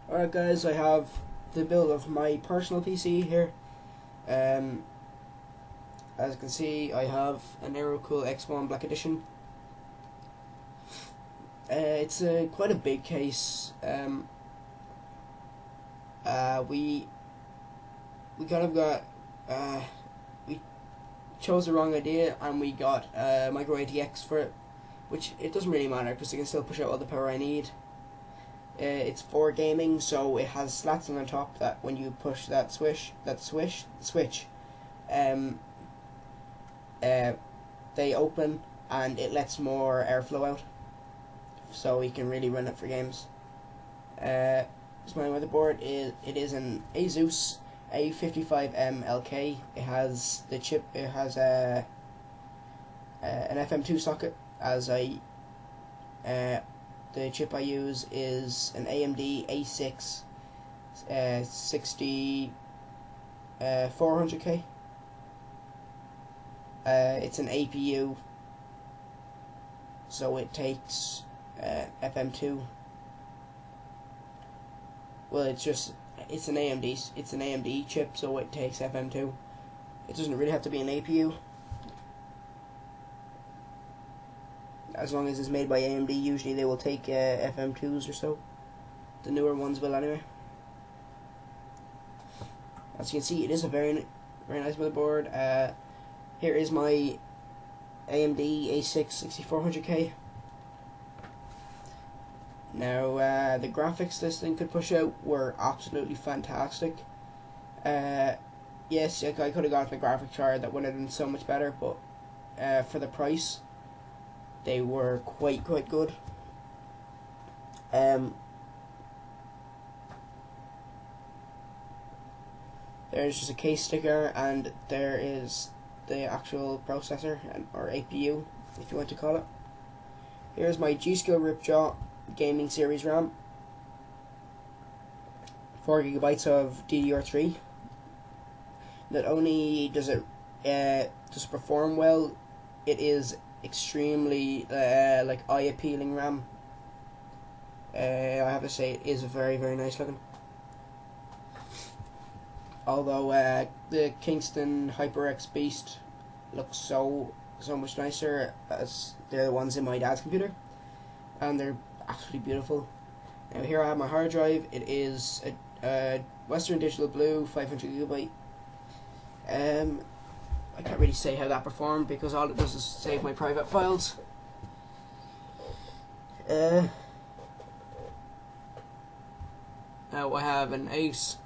Alright guys, I have the build of my personal PC here. As you can see, I have an Aerocool X1 Black Edition. It's quite a big case. We kind of got we chose the wrong idea and we got micro ATX for it, which it doesn't really matter because it can still push out all the power I need. It's for gaming, so it has slats on the top that when you push that switch, they open and it lets more airflow out, so you can really run it for games. This my motherboard it is an ASUS A55-M LK. It has the chip. It has an FM2 socket. The chip I use is an AMD A6 400K. It's an APU, so it takes FM2. Well, it's an AMD chip, so it takes FM2. It doesn't really have to be an APU. As long as it's made by AMD, usually they will take FM2s or so. The newer ones will anyway. As you can see, it is a very nice motherboard. Here is my AMD A6 6400K. Now, the graphics this thing could push out were absolutely fantastic. Yes, I could have gotten a graphic card that would have been so much better, but for the price, they were quite good. There's just a case sticker, and there is the actual processor, or APU, if you want to call it. Here's my G.Skill Ripjaw gaming series RAM. 4GB of DDR3. Not only does it perform well, it is extremely like eye appealing RAM. I have to say, it is very nice looking. Although the Kingston HyperX Beast looks so much nicer, as they're the ones in my dad's computer, and they're actually beautiful. Now here I have my hard drive. It is a Western Digital Blue 500GB. I can't really say how that performed because all it does is save my private files. Now I have an ACE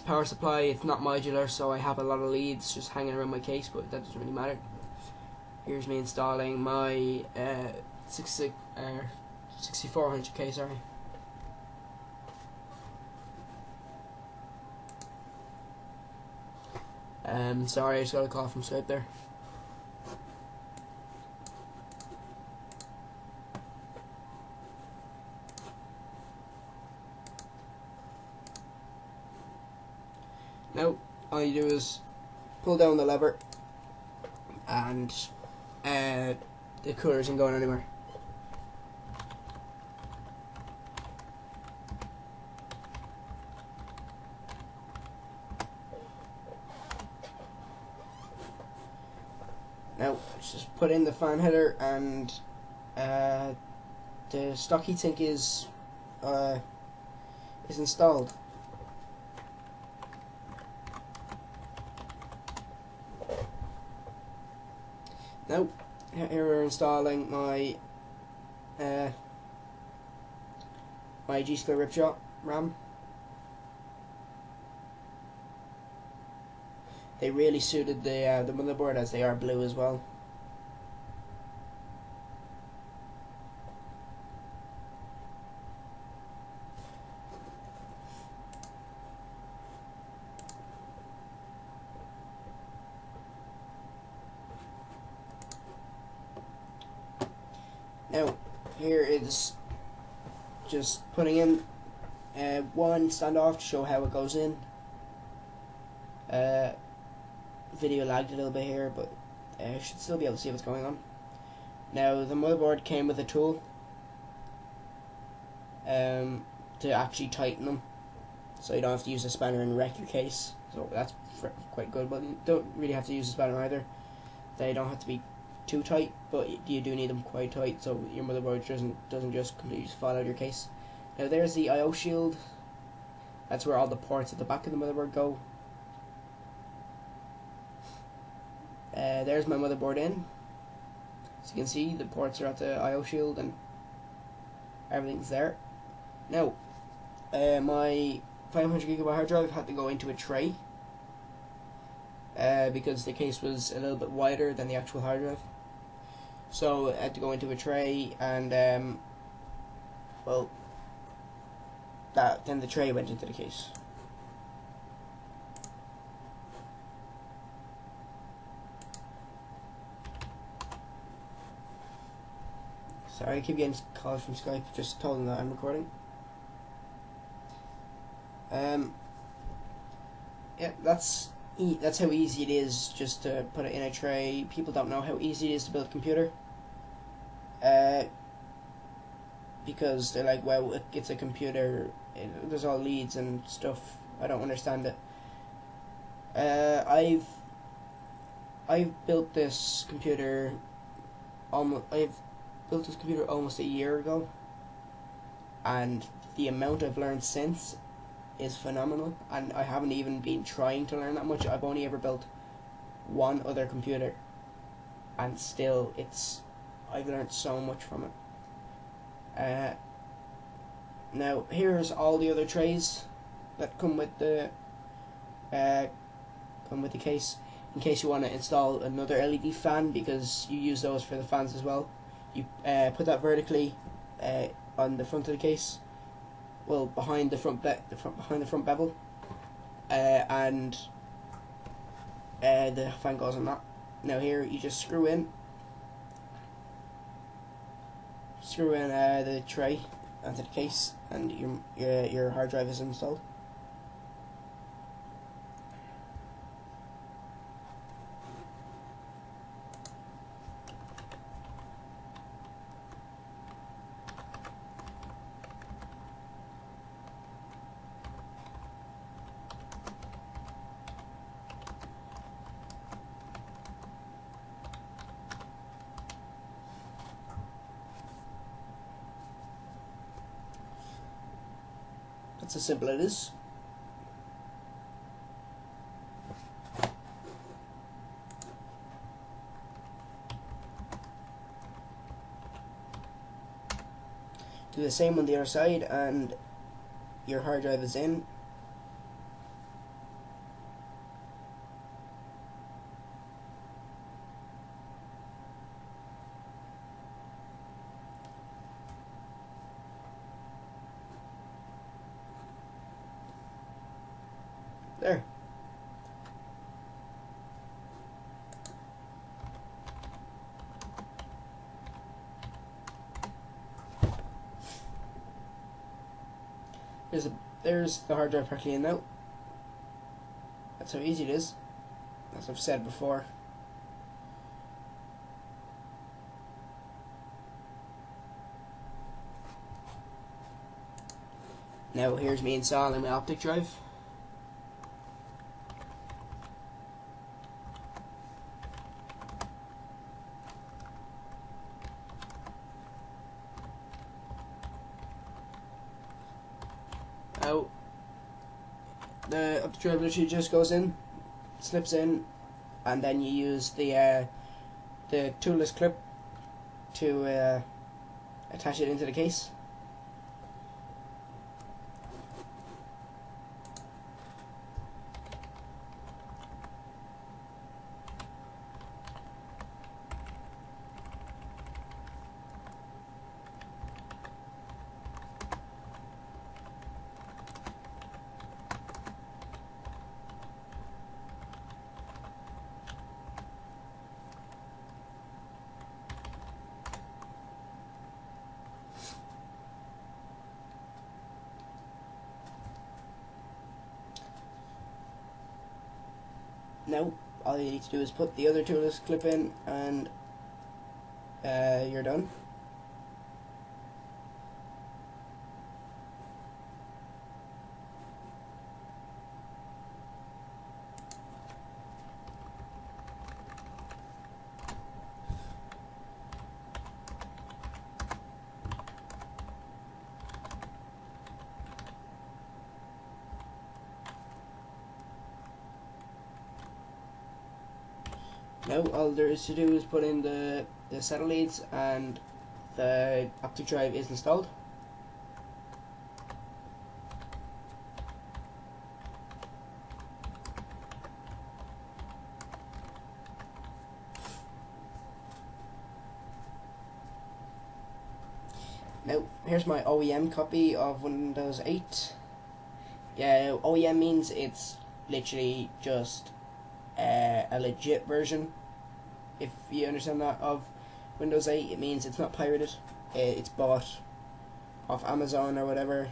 power supply. It's not modular, so I have a lot of leads just hanging around my case, but that doesn't really matter. Here's me installing my 6400K, sorry. Sorry, I just got a call from Skype there. Now, all you do is pull down the lever, and the cooler isn't going anywhere. Now, just put in the fan header, and the stock heatsink is installed. Now, here we're installing my my G.Skill Ripjaw RAM. They really suited the motherboard, as they are blue as well. Now, here is just putting in one standoff to show how it goes in. Video lagged a little bit here, but I should still be able to see what's going on. Now, the motherboard came with a tool. to actually tighten them, so you don't have to use a spanner and wreck your case. So that's quite good, but you don't really have to use a spanner either. They don't have to be too tight, but you do need them quite tight so your motherboard doesn't just completely fall out of your case. Now there's the I/O shield. That's where all the ports at the back of the motherboard go. There's my motherboard in. As you can see, the ports are at the I/O shield and everything's there. Now, my 500GB hard drive had to go into a tray because the case was a little bit wider than the actual hard drive. So it had to go into a tray, and well, then the tray went into the case. Sorry, I keep getting calls from Skype. Just told them that I'm recording. Yeah, that's how easy it is just to put it in a tray. People don't know how easy it is to build a computer. Because they're like, well, it's a computer. There's all leads and stuff. I don't understand it. I've built this computer almost a year ago, and the amount I've learned since is phenomenal, and I haven't even been trying to learn that much. I've only ever built one other computer, and still I've learned so much from it. Now here's all the other trays that come with the case, in case you want to install another LED fan, because you use those for the fans as well. You put that vertically on the front of the case, well, behind the front bevel, and the fan goes on that. Now here you just screw in the tray onto the case, and your hard drive is installed. That's how simple it is. Do the same on the other side, and your hard drive is in. There. There's the hard drive practically in now. That's how easy it is, as I've said before. Now here's me installing my optic drive. Now the optic drive literally just goes in, slips in, and then you use the toolless clip to attach it into the case. Now all you need to do is put the other toolless clip in, and you're done. Now all there is to do is put in the SATA leads and the optic drive is installed. Now here's my OEM copy of Windows 8. Yeah, OEM means it's literally just a legit version. If you understand that, of Windows 8, it means it's not pirated. It's bought off Amazon or whatever.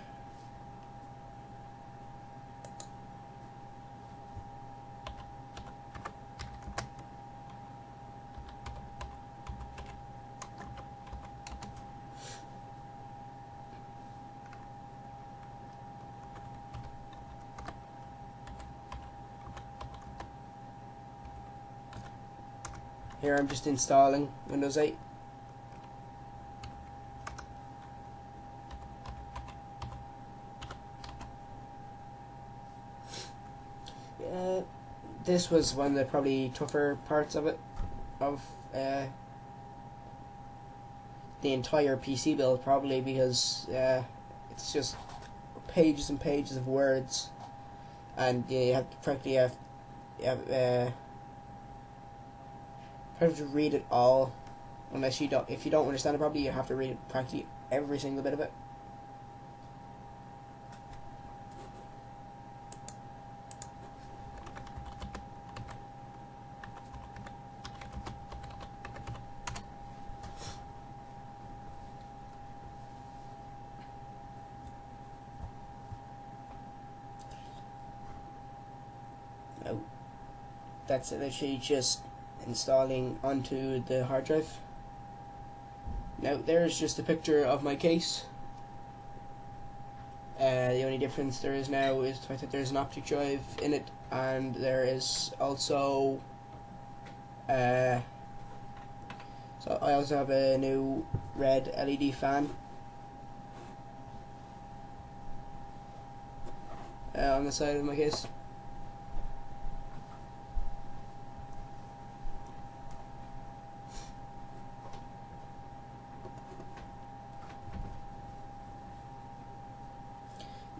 Here I'm just installing Windows 8. This was one of the probably tougher parts of it, of the entire PC build, probably, because it's just pages and pages of words, and you have to practically have to read it all, unless you don't. If you don't understand it, probably you have to read it, practically every single bit of it. Now, that's literally just installing onto the hard drive. Now there's just a picture of my case. The only difference there is now is the fact that there's an optic drive in it, and there is also so I also have a new red LED fan on the side of my case.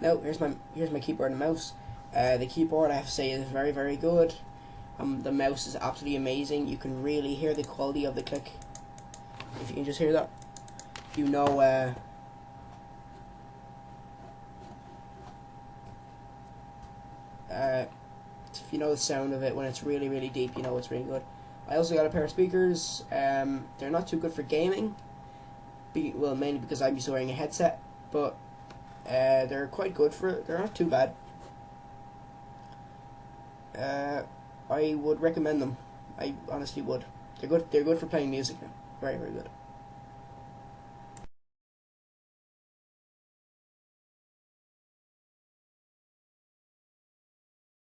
Now here's my keyboard and mouse. The keyboard, I have to say, is very, very good. The mouse is absolutely amazing. You can really hear the quality of the click. If you can just hear that, you know. If you know the sound of it when it's really, really deep, you know it's really good. I also got a pair of speakers. They're not too good for gaming. Well, mainly because I'm used to wearing a headset, but they're quite good for it. They're not too bad. I would recommend them. I honestly would. They're good. They're good for playing music now. Very, very good.